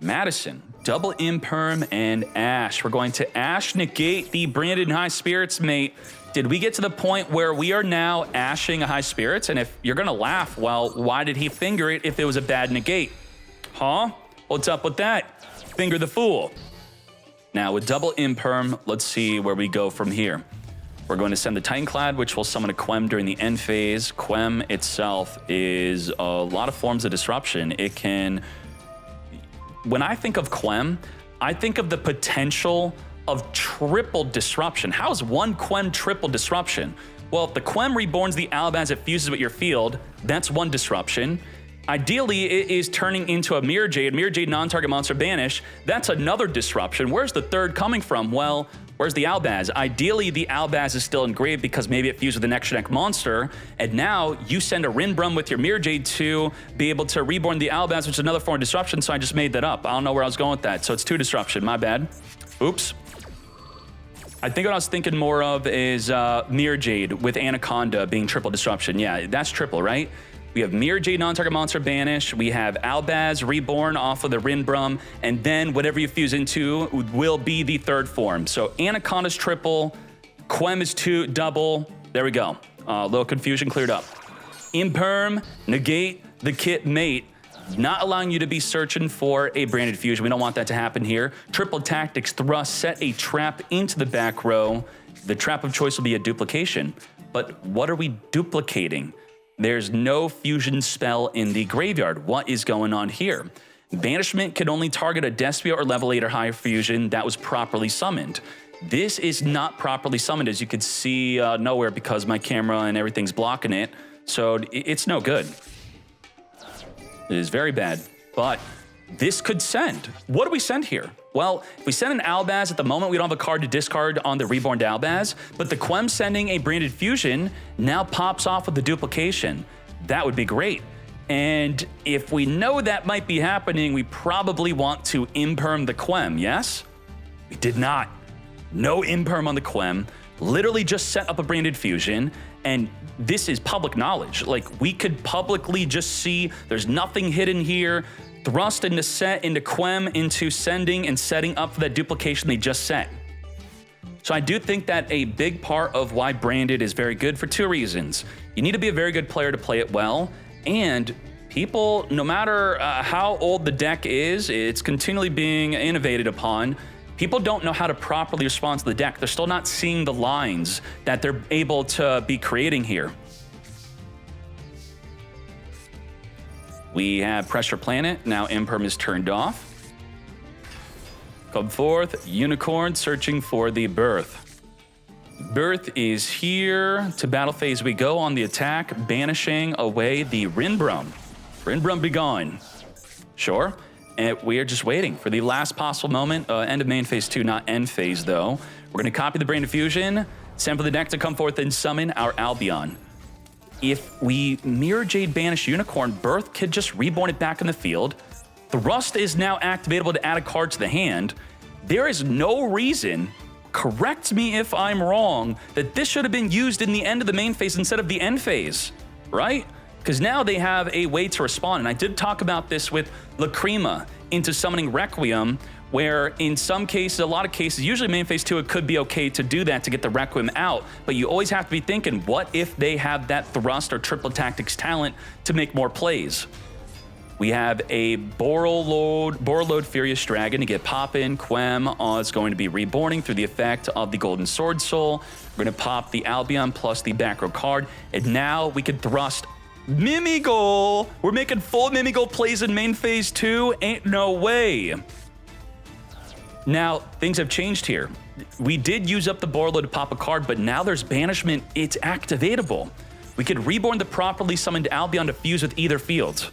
Madison, double Imperm, and Ash. We're going to Ash negate the Branded High Spirits mate. Did we get to the point where we are now ashing a High Spirits? And if you're gonna laugh, well, why did he finger it if it was a bad negate? Huh? What's up with that? Finger the fool. Now with double Imperm, let's see where we go from here. We're going to send the Titanclad, which will summon a Quem during the end phase. Quem itself is a lot of forms of disruption. It can... When I think of Quem, I think of the potential of triple disruption. How is one Quem triple disruption? Well, if the Quem reborns the Alabaz, it fuses with your field, that's one disruption. Ideally, it is turning into a Mirror Jade non-target monster banish. That's another disruption. Where's the third coming from? Well, where's the Albaz? Ideally, the Albaz is still engraved because maybe it fused with the next deck monster. And now you send a Rinbrum with your Mirror Jade to be able to reborn the Albaz, which is another form of disruption. So I just made that up. I don't know where I was going with that. So it's 2 disruption. My bad. Oops. I think what I was thinking more of is Mirror Jade with Anaconda being triple disruption. Yeah, that's triple, right? We have Mirror Jade non-target monster banish. We have Albaz reborn off of the Rinbrum, and then whatever you fuse into will be the third form. So Anaconda's triple, Quem is 2 double. There we go. Little confusion cleared up. Imperm, negate the kit mate, not allowing you to be searching for a branded fusion. We don't want that to happen here. Triple tactics thrust, set a trap into the back row. The trap of choice will be a duplication. But what are we duplicating? There's no fusion spell in the graveyard. What is going on here? Banishment can only target a Despia or level 8 or higher fusion that was properly summoned. This is not properly summoned, as you can see nowhere because my camera and everything's blocking it. So it's no good. It is very bad, but this could send. What do we send here? Well, if we send an Albaz at the moment, we don't have a card to discard on the reborn Albaz, but the Quem sending a branded fusion now pops off with the duplication. That would be great. And if we know that might be happening, we probably want to Imperm the Quem, yes? We did not. No Imperm on the Quem. Literally just set up a branded fusion, and this is public knowledge. Like, we could publicly just see there's nothing hidden here. Thrust into set, into Quem, into sending and setting up for that duplication they just set. So I do think that a big part of why Branded is very good for 2 reasons. You need to be a very good player to play it well, and people, no matter how old the deck is, it's continually being innovated upon. People don't know how to properly respond to the deck. They're still not seeing the lines that they're able to be creating here. We have Pressure Planet. Now Imperm is turned off. Come forth, Unicorn searching for the Birth. Birth is here. To battle phase we go on the attack, banishing away the Rinbrum. Rinbrum be gone. Sure. And we are just waiting for the last possible moment. End of main phase 2, not end phase though. We're gonna copy the Branded Fusion, sample the deck to come forth and summon our Albion. If we Mirror Jade banish Unicorn, Birth could just reborn it back in the field. Thrust is now activatable to add a card to the hand. There is no reason, correct me if I'm wrong, that this should have been used in the end of the main phase instead of the end phase, right? Because now they have a way to respond. And I did talk about this with Lacrima into summoning Requiem, where in some cases, a lot of cases, usually main phase 2, it could be okay to do that to get the Requiem out, but you always have to be thinking, what if they have that Thrust or Triple Tactics talent to make more plays? We have a Borreload Furious Dragon to get poppin'. Quem is going to be reborning through the effect of the Golden Sword Soul. We're gonna pop the Albion plus the back row card, and now we can thrust Mimighoul. We're making full Mimighoul plays in main phase 2, ain't no way. Now, things have changed here. We did use up the Borreload to pop a card, but now there's Banishment. It's activatable. We could reborn the properly summoned Albion to fuse with either field.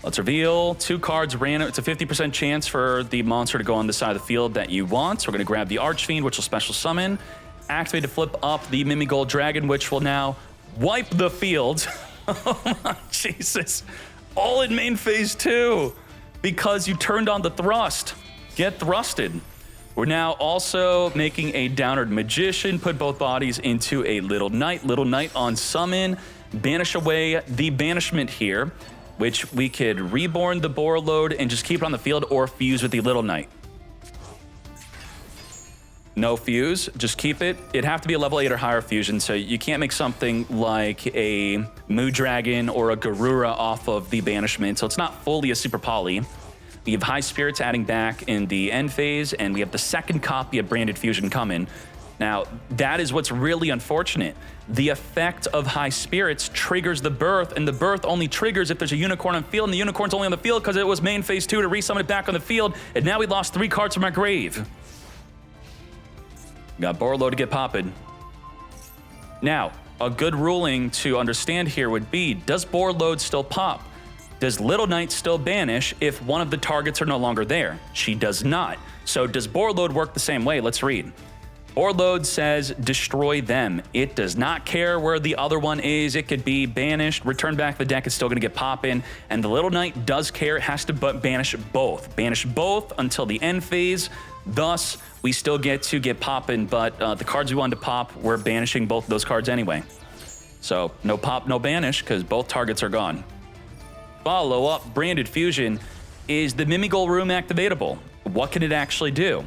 Let's reveal 2 cards random. It's a 50% chance for the monster to go on the side of the field that you want. So we're gonna grab the Archfiend, which will special summon. Activate to flip up the Mimighoul Dragon, which will now wipe the field. Oh my Jesus. All in main phase 2 because you turned on the Thrust. Get thrusted. We're now also making a Downward Magician, put both bodies into a Little Knight on summon, banish away the Banishment here. which we could reborn the Borreload and just keep it on the field or fuse with the Little Knight. No fuse, just keep it. It'd have to be a level 8 or higher fusion, so you can't make something like a Moo Dragon or a Garura off of the banishment, so it's not fully a super poly. We have High Spirits adding back in the end phase, and we have the second copy of Branded Fusion coming. Now, that is what's really unfortunate. The effect of High Spirits triggers the birth, and the birth only triggers if there's a unicorn on field, and the unicorn's only on the field because it was main phase 2 to resummon it back on the field, and now we lost 3 cards from our grave. Got Borreload to get popping. Now, a good ruling to understand here would be, does Borreload still pop? Does Little Knight still banish if one of the targets are no longer there? She does not. So does Borreload work the same way? Let's read. Borreload says, destroy them. It does not care where the other one is. It could be banished, return back the deck, it's still gonna get poppin'. And the Little Knight does care, it has to banish both. Banish both until the end phase. Thus, we still get to get poppin', but the cards we wanted to pop, we're banishing both of those cards anyway. So no pop, no banish, because both targets are gone. Follow up, Branded Fusion. Is the Mimighoul room activatable? What can it actually do?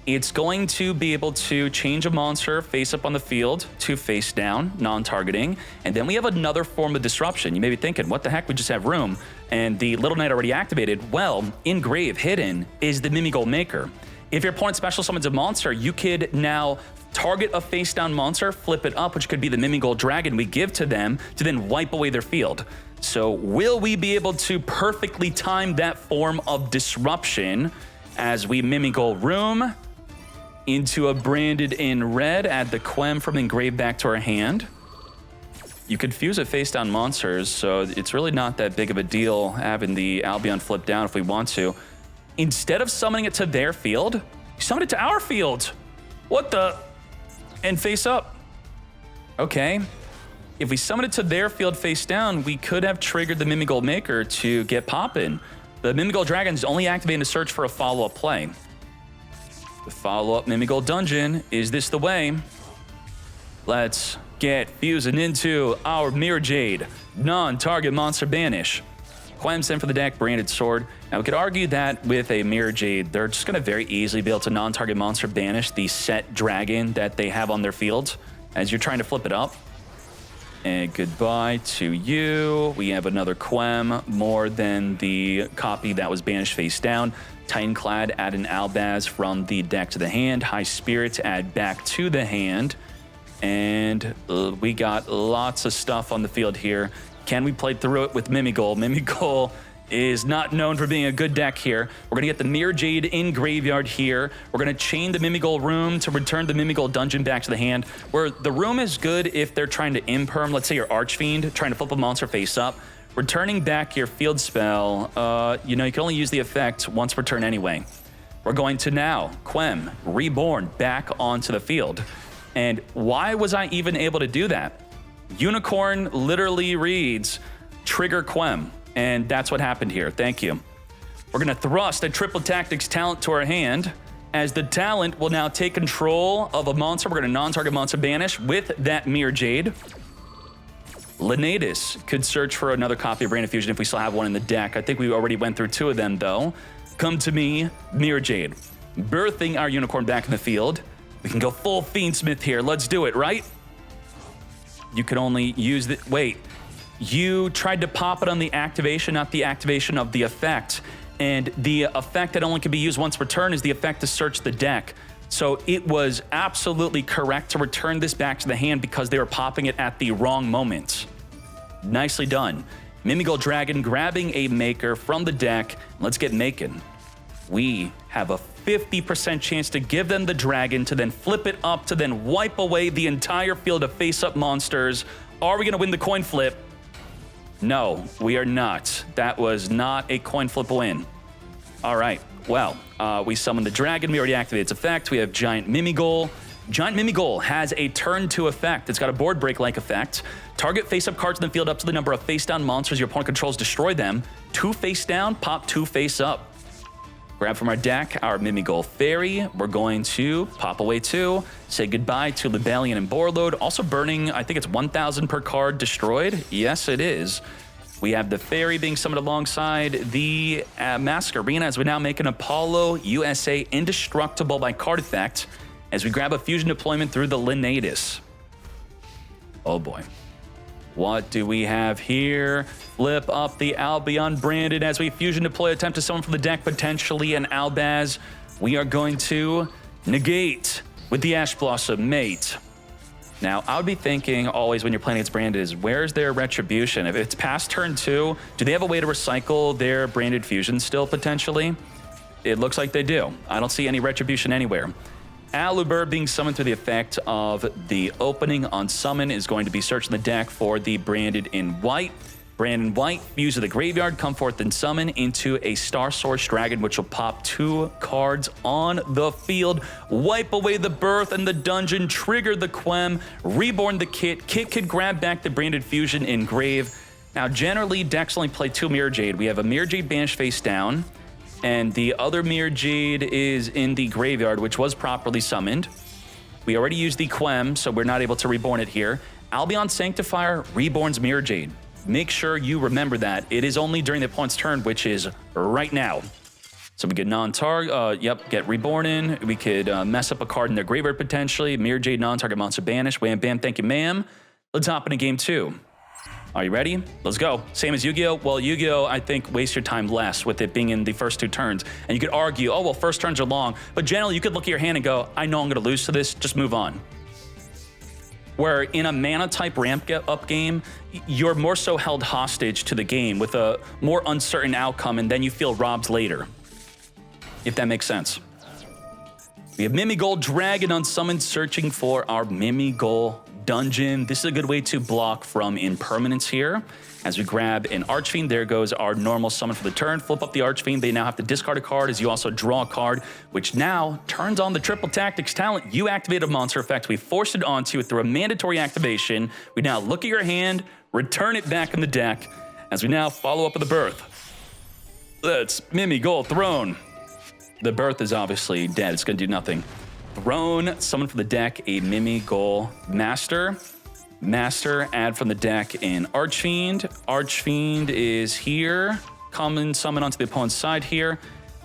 It's going to be able to change a monster face up on the field to face down, non-targeting, and then we have another form of disruption. You may be thinking, what the heck, we just have room, and the Little Knight already activated. Well, in grave, hidden, is the Mimighoul Maker. If your opponent special summons a monster, you could now target a face-down monster, flip it up, which could be the Mimighoul Dragon we give to them to then wipe away their field. So will we be able to perfectly time that form of disruption as we Mimighoul room into a branded in red, add the Quem from engraved back to our hand? You could fuse a face-down monsters, so it's really not that big of a deal having the Albion flip down if we want to. Instead of summoning it to their field, summon it to our field. What the? And face up. Okay. If we summon it to their field face down, we could have triggered the Mimighoul Maker to get poppin'. The Mimighoul Dragon is only activating to search for a follow-up play. The follow-up Mimighoul Dungeon, is this the way? Let's get fusing into our Mirror Jade, non-target monster banish. Quem sent for the deck, Branded Sword. Now we could argue that with a Mirror Jade, they're just gonna very easily be able to non-target monster banish the set dragon that they have on their field as you're trying to flip it up. And goodbye to you. We have another Quem, more than the copy that was banished face down. Titanclad, add an Albaz from the deck to the hand. High Spirits, add back to the hand. And we got lots of stuff on the field here. Can we play through it with Mimighoul? Mimighoul is not known for being a good deck here. We're gonna get the Mirror Jade in graveyard here. We're gonna chain the Mimighoul room to return the Mimighoul Dungeon back to the hand, where the room is good if they're trying to imperm, let's say your Archfiend, trying to flip a monster face up. Returning back your field spell, you can only use the effect once per turn anyway. We're going to now, Quem, reborn, back onto the field. And why was I even able to do that? Unicorn literally reads, trigger Quem, and that's what happened here. Thank you. We're gonna thrust a Triple Tactics talent to our hand, as the talent will now take control of a monster. We're gonna non-target monster banish with that Mirror Jade. Lenatus could search for another copy of Branded Fusion if we still have one in the deck. I think we already went through 2 of them though. Come to me, Mirror Jade. Birthing our unicorn back in the field. We can go full Fiendsmith here. Let's do it, right? You can only use the, wait. You tried to pop it on the activation, not the activation of the effect. And the effect that only can be used once per turn is the effect to search the deck. So it was absolutely correct to return this back to the hand because they were popping it at the wrong moment. Nicely done. Mimighoul Dragon grabbing a Maker from the deck. Let's get making. We have a 50% chance to give them the dragon to then flip it up to then wipe away the entire field of face-up monsters. Are we gonna win the coin flip? No, we are not. That was not a coin flip win. All right, well, we summoned the dragon. We already activated its effect. We have Giant Mimighoul. Giant Mimighoul has a turn 2 effect. It's got a board break-like effect. Target face-up cards in the field up to the number of face-down monsters your opponent controls, destroy them. 2 face-down, pop 2 face-up. Grab from our deck our Mimighoul Fairy. We're going to pop away 2. Say goodbye to Libellion and Borreload. Also burning, I think it's 1,000 per card destroyed. Yes, it is. We have the Fairy being summoned alongside the Masquerena as we now make an Apollo USA indestructible by card effect as we grab a fusion deployment through the Linnatus. Oh boy. What do we have here? Flip up the Albion Branded as we fusion deploy, attempt to summon from the deck, potentially an Albaz. We are going to negate with the Ash Blossom Mate. Now, I would be thinking always when you're playing against Branded is, where's their Retribution? If it's past turn 2, do they have a way to recycle their Branded Fusion still, potentially? It looks like they do. I don't see any Retribution anywhere. Aluber being summoned through the effect of the opening on summon is going to be searching the deck for the Branded in White. Branded in White, fuse of the graveyard, come forth and summon into a Star Source Dragon, which will pop 2 cards on the field, wipe away the Birth and the Dungeon, trigger the Quem, reborn the Kit. Kit could grab back the Branded Fusion in Grave. Now, generally, decks only play 2 Mirror Jade. We have a Mirror Jade banished face down, and the other Mirror Jade is in the graveyard, which was properly summoned. We already used the Quem, so we're not able to reborn it here. Albion Sanctifier reborns Mirror Jade. Make sure you remember that. It is only during the opponent's turn, which is right now. So we could non-target, get reborn in. We could mess up a card in their graveyard potentially. Mirror Jade non-target monster banish. Wham, bam, thank you, ma'am. Let's hop into game 2. Are you ready? Let's go. Same as Yu-Gi-Oh! Well, Yu-Gi-Oh! I think wastes your time less with it being in the first 2 turns. And you could argue, oh, well, first turns are long. But generally, you could look at your hand and go, I know I'm going to lose to this. Just move on. Where in a mana-type ramp-up game, you're more so held hostage to the game with a more uncertain outcome, and then you feel robbed later. If that makes sense. We have Mimighoul Dragon unsummoned, searching for our Mimighoul Dungeon. This is a good way to block from impermanence here. As we grab an Archfiend, there goes our normal summon for the turn. Flip up the Archfiend. They now have to discard a card as you also draw a card, which now turns on the Triple Tactics talent. You activate a monster effect. We forced it onto you through a mandatory activation. We now look at your hand, return it back in the deck, as we now follow up with the Birth. Let's Mimighoul Throne. The Birth is obviously dead. It's going to do nothing. Throne, summon from the deck a Mimighoul Master. Master, add from the deck an Archfiend. Archfiend is here. Common summon onto the opponent's side here.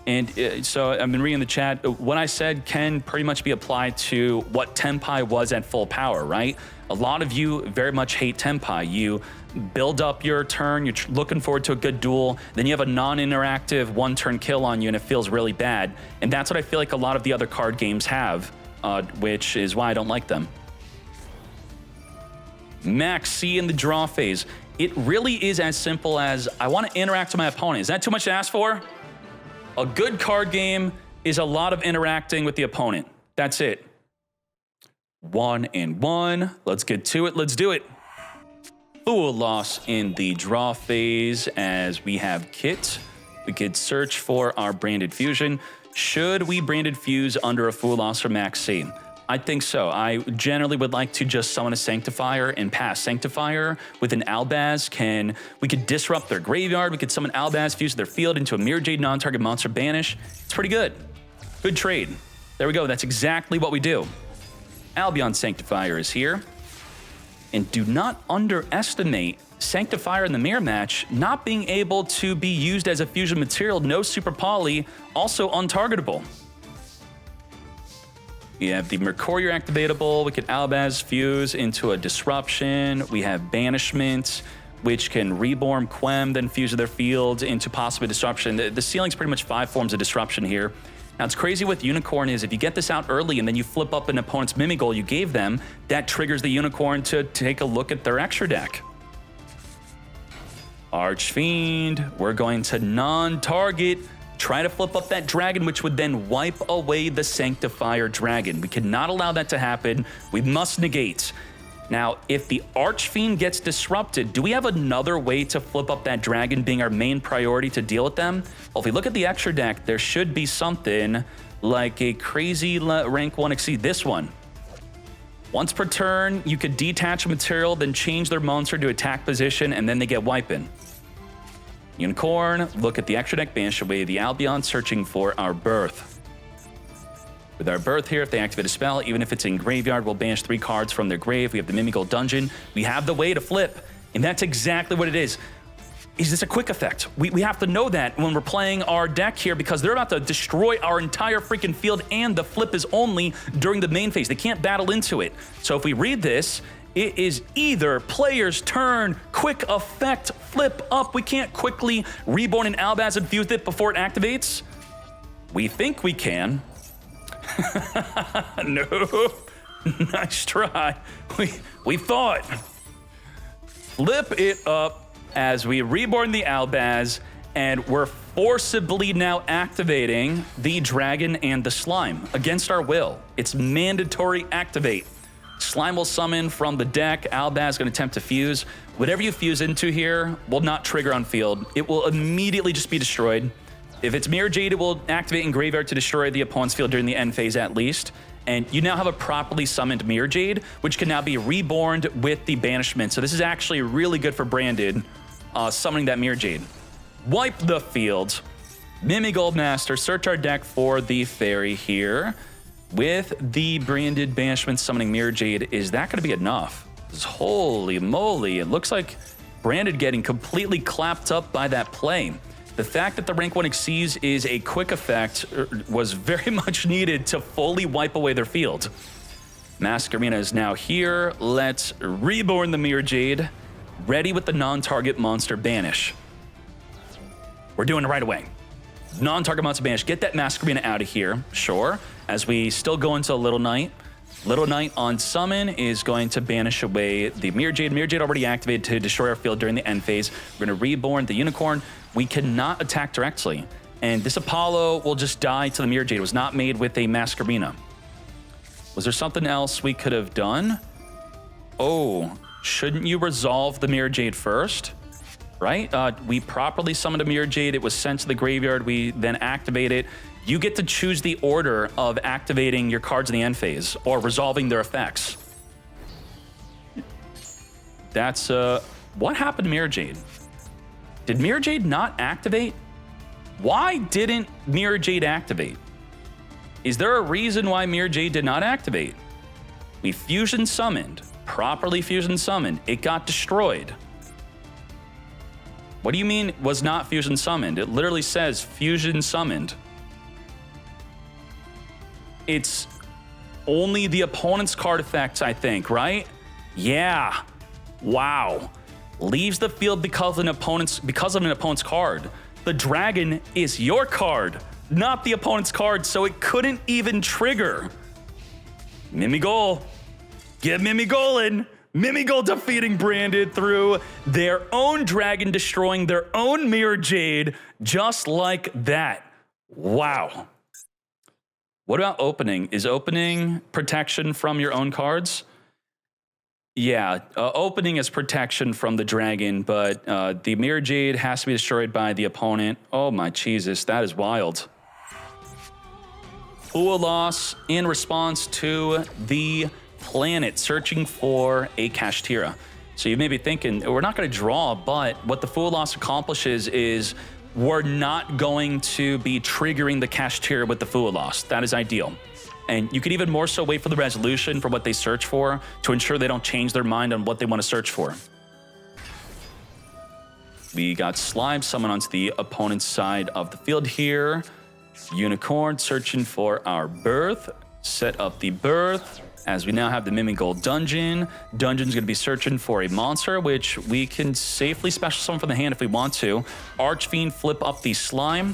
And so I've been reading the chat. What I said can pretty much be applied to what Tenpai was at full power, right? A lot of you very much hate Tenpai. You build up your turn, you're looking forward to a good duel, then you have a non-interactive 1-turn kill on you and it feels really bad. And that's what I feel like a lot of the other card games have, which is why I don't like them. Max C in the draw phase. It really is as simple as, I want to interact with my opponent. Is that too much to ask for? A good card game is a lot of interacting with the opponent. That's it. 1 and 1. Let's get to it. Let's do it. Full loss in the draw phase as we have Kit. We could search for our Branded Fusion. Should we Branded Fuse under a full loss for Max C? I think so. I generally would like to just summon a Sanctifier and pass. Sanctifier with an Albaz we could disrupt their graveyard. We could summon Albaz, fuse their field into a Mirror Jade non-target monster banish. It's pretty good. Good trade. There we go. That's exactly what we do. Albion Sanctifier is here. And do not underestimate Sanctifier in the mirror match not being able to be used as a fusion material. No super poly, also untargetable. We have the Mercurial activatable. We can Albaz fuse into a disruption. We have Banishment, which can reborn Quem, then fuse their fields into possible disruption. The ceiling's pretty much 5 forms of disruption here. Now, what's crazy with Unicorn is if you get this out early and then you flip up an opponent's Mimighoul you gave them, that triggers the Unicorn to take a look at their extra deck. Archfiend, we're going to non-target. Try to flip up that dragon, which would then wipe away the Sanctifier dragon. We cannot allow that to happen. We must negate. Now, if the Archfiend gets disrupted, do we have another way to flip up that dragon being our main priority to deal with them? Well, if we look at the extra deck, there should be something like a crazy rank 1 exceed this one. Once per turn, you could detach a material, then change their monster to attack position, and then they get wiping. Unicorn, look at the extra deck, banish away the Albion, searching for our Birth. With our Birth here, if they activate a spell, even if it's in graveyard, we'll banish 3 cards from their grave. We have the Mimighoul Dungeon. We have the way to flip, and that's exactly what it is. is this a quick effect? We have to know that when we're playing our deck here because they're about to destroy our entire freaking field and the flip is only during the main phase. They can't battle into it. So if we read this, it is either player's turn, quick effect, flip up. We can't quickly reborn an Albaz and fuse it before it activates. We think we can. No. Nice try. We thought. Flip it up as we reborn the Albaz, and we're forcibly now activating the dragon and the slime against our will. It's mandatory activate. Slime will summon from the deck. Albaz is going to attempt to fuse. Whatever you fuse into here will not trigger on field. It will immediately just be destroyed. If it's Mirror Jade, it will activate in graveyard to destroy the opponent's field during the end phase at least. And you now have a properly summoned Mirror Jade, which can now be reborn with the banishment. So this is actually really good for Branded, summoning that Mirror Jade. Wipe the field. Mimighoul Master, search our deck for the fairy here. With the Branded banishment summoning Mirror Jade, is that going to be enough? Holy moly, it looks like Branded getting completely clapped up by that play. The fact that the rank 1 Xyz is a quick effect was very much needed to fully wipe away their field. Masquerina is now here. Let's reborn the Mirror Jade. Ready with the non-target monster banish. We're doing it right away. Non-target monster banish. Get that Masquerina out of here. Sure. As we still go into Little Knight. Little Knight on summon is going to banish away the Mirror Jade. Mirror Jade already activated to destroy our field during the end phase. We're going to reborn the Unicorn. We cannot attack directly. And this Apollo will just die to the Mirror Jade. It was not made with a Masquerina. Was there something else we could have done? Oh, shouldn't you resolve the Mirror Jade first? Right? We properly summoned a Mirror Jade. It was sent to the graveyard. We then activate it. You get to choose the order of activating your cards in the end phase or resolving their effects. That's, what happened to Mirror Jade? Did Mirror Jade not activate? Why didn't Mirror Jade activate? Is there a reason why Mirror Jade did not activate? We fusion summoned, properly fusion summoned. It got destroyed. What do you mean was not fusion summoned? It literally says fusion summoned. It's only the opponent's card effects, I think, right? Yeah. Wow. Leaves the field because of an opponent's card. The dragon is your card, not the opponent's card, so it couldn't even trigger. Mimighoul. Get Mimighoul in. Mimighoul defeating Branded through their own dragon, destroying their own Mirror Jade, just like that. Wow. What about opening? Is opening protection from your own cards? Yeah, opening is protection from the dragon, but the Mirror Jade has to be destroyed by the opponent. Oh my Jesus, that is wild. Fool loss in response to the planet searching for a Kashtira. So you may be thinking, we're not going to draw, but what the Fool loss accomplishes is we're not going to be triggering the Kashtira with the Fool loss. That is ideal. And you could even more so wait for the resolution for what they search for to ensure they don't change their mind on what they want to search for. We got Slime summoned onto the opponent's side of the field here. Unicorn searching for our birth. Set up the birth. As we now have the Mimighoul dungeon. Dungeon's going to be searching for a monster, which we can safely special summon from the hand if we want to. Archfiend flip up the slime.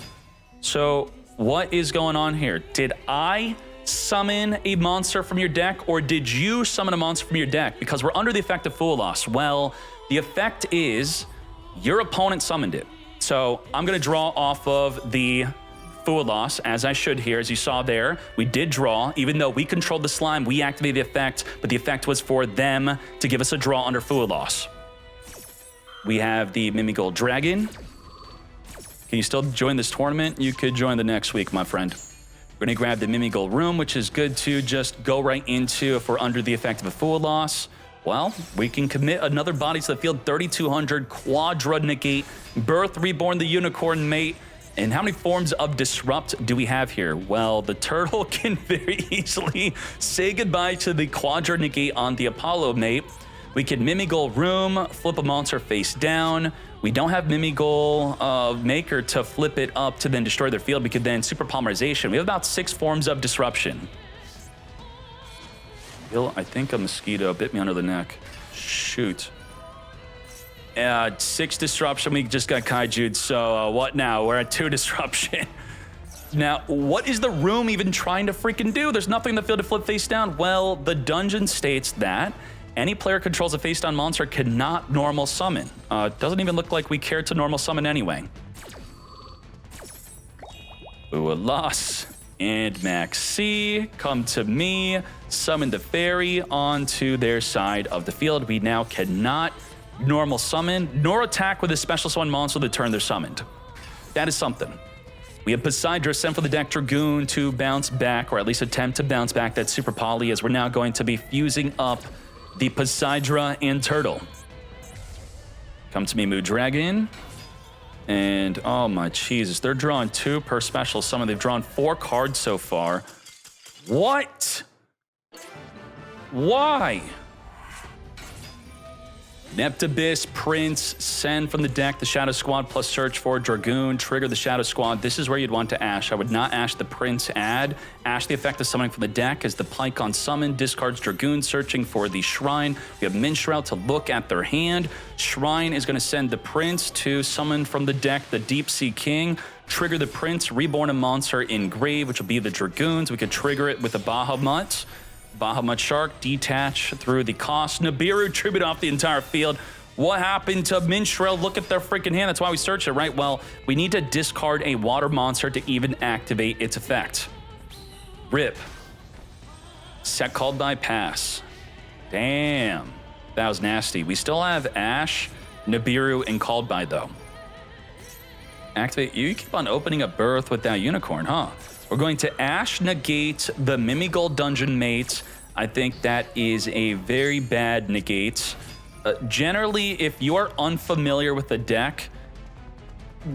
So what is going on here? Did I summon a monster from your deck, or did you summon a monster from your deck? Because we're under the effect of Fool loss. Well, the effect is your opponent summoned it. So I'm going to draw off of the Fool loss, as I should here. As you saw there, we did draw. Even though we controlled the slime, we activated the effect, but the effect was for them to give us a draw under Fool loss. We have the Mimighoul Dragon. Can you still join this tournament? You could join the next week, my friend. We're going to grab the Mimighoul Room, which is good to just go right into if we're under the effect of a Fool loss. Well, we can commit another body to the field, 3,200, Quadra Negate, Birth, Reborn, the Unicorn Mate. And how many forms of Disrupt do we have here? Well, the Turtle can very easily say goodbye to the Quadra Negate on the Apollo Mate. We can Mimighoul room, flip a monster face down. We don't have Mimighoul Maker to flip it up to then destroy their field. We could then super polymerization. We have about 6 forms of disruption. I think a mosquito bit me under the neck. Shoot. 6 disruption. We just got kaiju'd. So what now? We're at 2 disruption. Now, what is the room even trying to freaking do? There's nothing in the field to flip face down. Well, the dungeon states that any player controls a face down monster cannot normal summon. Doesn't even look like we care to normal summon anyway. Ooh, a loss. And Max C, come to me, summon the fairy onto their side of the field. We now cannot normal summon nor attack with a special summon monster the turn they're summoned. That is something. We have Poseidra sent for the deck Dragoon to bounce back, or at least attempt to bounce back that Super Poly, as we're now going to be fusing up the Poseidra and Turtle. Come to me, Mood Dragon. And oh my Jesus, they're drawing 2 per special summon. They've drawn 4 cards so far. What? Why? Neptibus, Prince, send from the deck the Shadow Squad plus search for Dragoon, trigger the Shadow Squad. This is where you'd want to Ash. I would not Ash the Prince add. Ash the effect of summoning from the deck as the Pike on summon discards Dragoon, searching for the Shrine. We have Minstrel to look at their hand. Shrine is going to send the Prince to summon from the deck the Deep Sea King. Trigger the Prince, reborn a monster in grave, which will be the Dragoons. We could trigger it with the Bahamut. Bahamut Shark, detach through the cost. Nibiru, tribute off the entire field. What happened to Minstrel? Look at their freaking hand. That's why we search it, right? Well, we need to discard a water monster to even activate its effect. Rip. Set called by pass. Damn. That was nasty. We still have Ash, Nibiru, and called by, though. Activate. You keep on opening a berth with that unicorn, huh? We're going to Ash negate the Mimighoul dungeon mate. I think that is a very bad negate. Generally, if you are unfamiliar with the deck,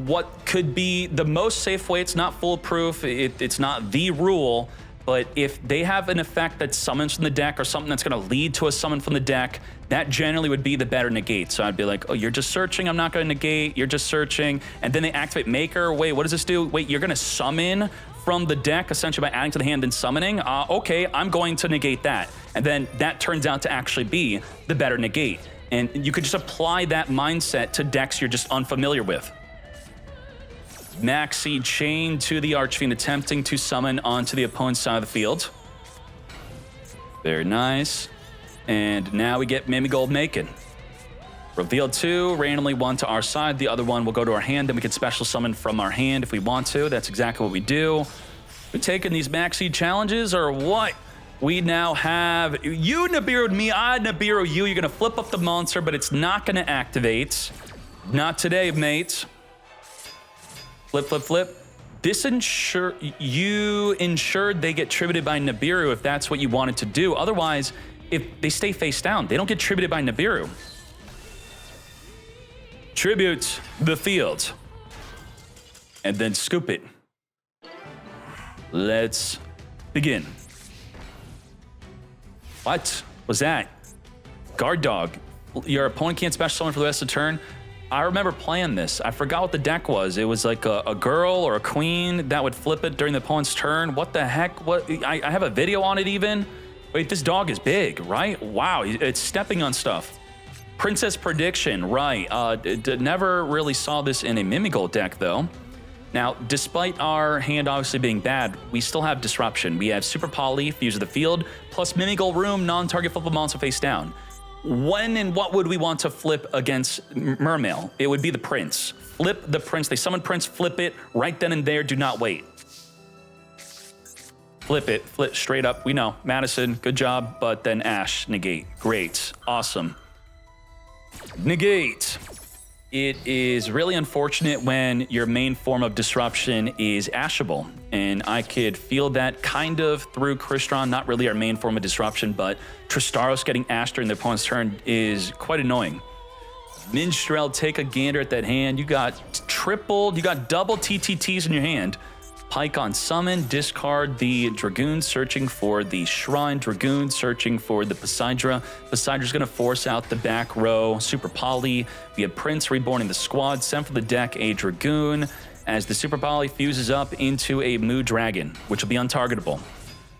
what could be the most safe way, it's not foolproof, it's not the rule, but if they have an effect that summons from the deck or something that's going to lead to a summon from the deck, that generally would be the better negate. So I'd be like, oh, you're just searching, I'm not going to negate, you're just searching. And then they activate Maker. Wait, what does this do? Wait, you're going to summon from the deck, essentially by adding to the hand and summoning? Okay, I'm going to negate that. And then that turns out to actually be the better negate. And you could just apply that mindset to decks you're just unfamiliar with. Maxi Chain to the Archfiend, attempting to summon onto the opponent's side of the field. Very nice. And now we get Mimighoul Making. Reveal 2, randomly 1 to our side. The other one will go to our hand, then we can special summon from our hand if we want to. That's exactly what we do. We taking these Maxi challenges or what? We now have you Nibiru'd me, I Nibiru you. You're gonna flip up the monster, but it's not gonna activate. Not today, mate. Flip, flip, flip. You ensured they get tributed by Nibiru if that's what you wanted to do. Otherwise, if they stay face down, they don't get tributed by Nibiru. Tribute the field. And then scoop it. Let's begin. What was that? Guard Dog. Your opponent can't special summon for the rest of the turn. I remember playing this. I forgot what the deck was. It was like a girl or a queen that would flip it during the opponent's turn. What the heck? What? I have a video on it even. Wait, this dog is big, right? Wow, it's stepping on stuff. Princess Prediction, right. Never really saw this in a Mimighoul deck, though. Now, despite our hand obviously being bad, we still have Disruption. We have Super Poly, Fuse of the Field, plus Mimighoul Room, non-target flippable monster face down. When and what would we want to flip against Mermail? It would be the Prince. Flip the Prince. They summon Prince, flip it right then and there. Do not wait. Flip it, flip straight up. We know, Madison, good job, but then Ash, negate. Great, awesome. Negate. It is really unfortunate when your main form of disruption is Ashable, and I could feel that kind of through Crystron, not really our main form of disruption, but Tristaros getting Ash during the opponent's turn is quite annoying. Minstrel, take a gander at that hand. You got double TTTs in your hand. Pike on summon, discard the Dragoon, searching for the Shrine. Dragoon searching for the Poseidra. Poseidra's going to force out the back row. Super Poly. We have Prince reborn in the squad. Send from the deck a Dragoon as the Super Poly fuses up into a Moo Dragon, which will be untargetable.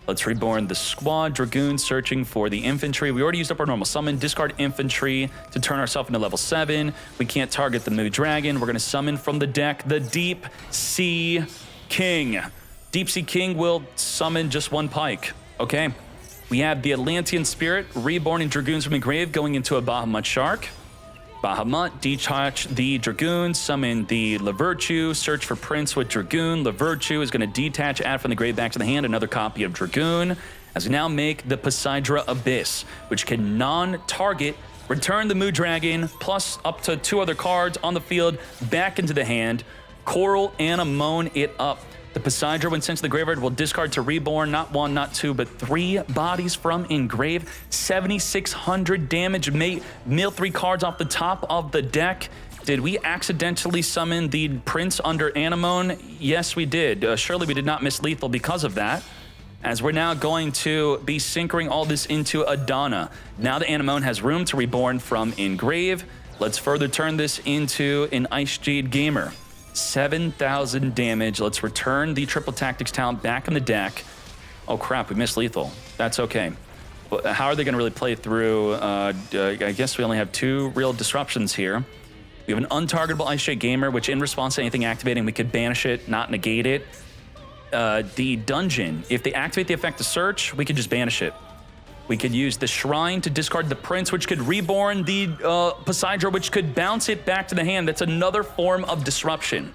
Let's reborn the squad. Dragoon searching for the infantry. We already used up our normal summon. Discard infantry to turn ourselves into level 7. We can't target the Moo Dragon. We're going to summon from the deck the Deep Sea King. Deep Sea King will summon just one Pike. Okay. We have the Atlantean Spirit reborn in Dragoons from the grave going into a Bahamut Shark. Bahamut, detach the Dragoon, summon the Lavirtue, search for Prince with Dragoon. Lavirtue is going to detach, add from the grave back to the hand, another copy of Dragoon. As we now make the Poseidra Abyss, which can non-target, return the Moo Dragon, plus up to 2 other cards on the field, back into the hand. Coral Anemone it up. The Poseidra, when sent to the graveyard, will discard to reborn, not 1, not 2, but 3 bodies from engrave. 7,600 damage, mill 3 cards off the top of the deck. Did we accidentally summon the Prince under Anemone? Yes, we did. Surely we did not miss lethal because of that, as we're now going to be syncing all this into Adana. Now the Anemone has room to reborn from engrave. Let's further turn this into an Ice Jade Gamer. 7,000 damage. Let's return the Triple Tactics talent back in the deck. Oh crap, we missed lethal. That's okay. But how are they going to really play through? I guess we only have 2 real disruptions here. We have an untargetable Ice Jade Gamer, which in response to anything activating, we could banish it, not negate it. The Dungeon, if they activate the effect of search, we could just banish it. We could use the Shrine to discard the Prince, which could reborn the Poseidra, which could bounce it back to the hand. That's another form of disruption.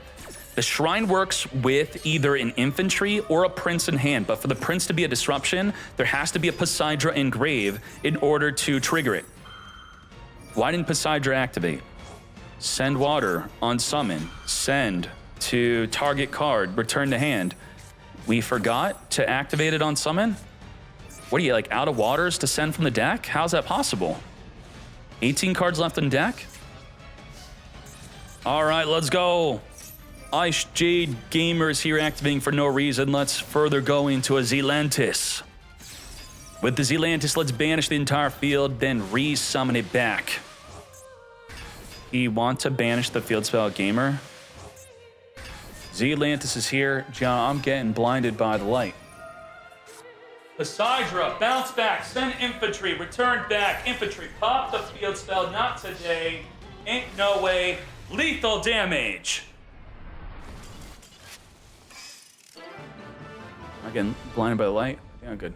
The Shrine works with either an infantry or a Prince in hand, but for the Prince to be a disruption, there has to be a Poseidra in grave in order to trigger it. Why didn't Poseidra activate? Send water on summon. Send to target card, return to hand. We forgot to activate it on summon? What are you, like, out of waters to send from the deck? How's that possible? 18 cards left in deck? All right, let's go. Ice Jade Gamers here activating for no reason. Let's further go into a Zealantis. With the Zealantis, let's banish the entire field, then re-summon it back. You want to banish the field spell Gamer? Zealantis is here. John, I'm getting blinded by the light. Poseidra, bounce back, send infantry, return back, infantry, pop the field spell, not today, ain't no way, lethal damage. Again, blinded by the light, yeah, good.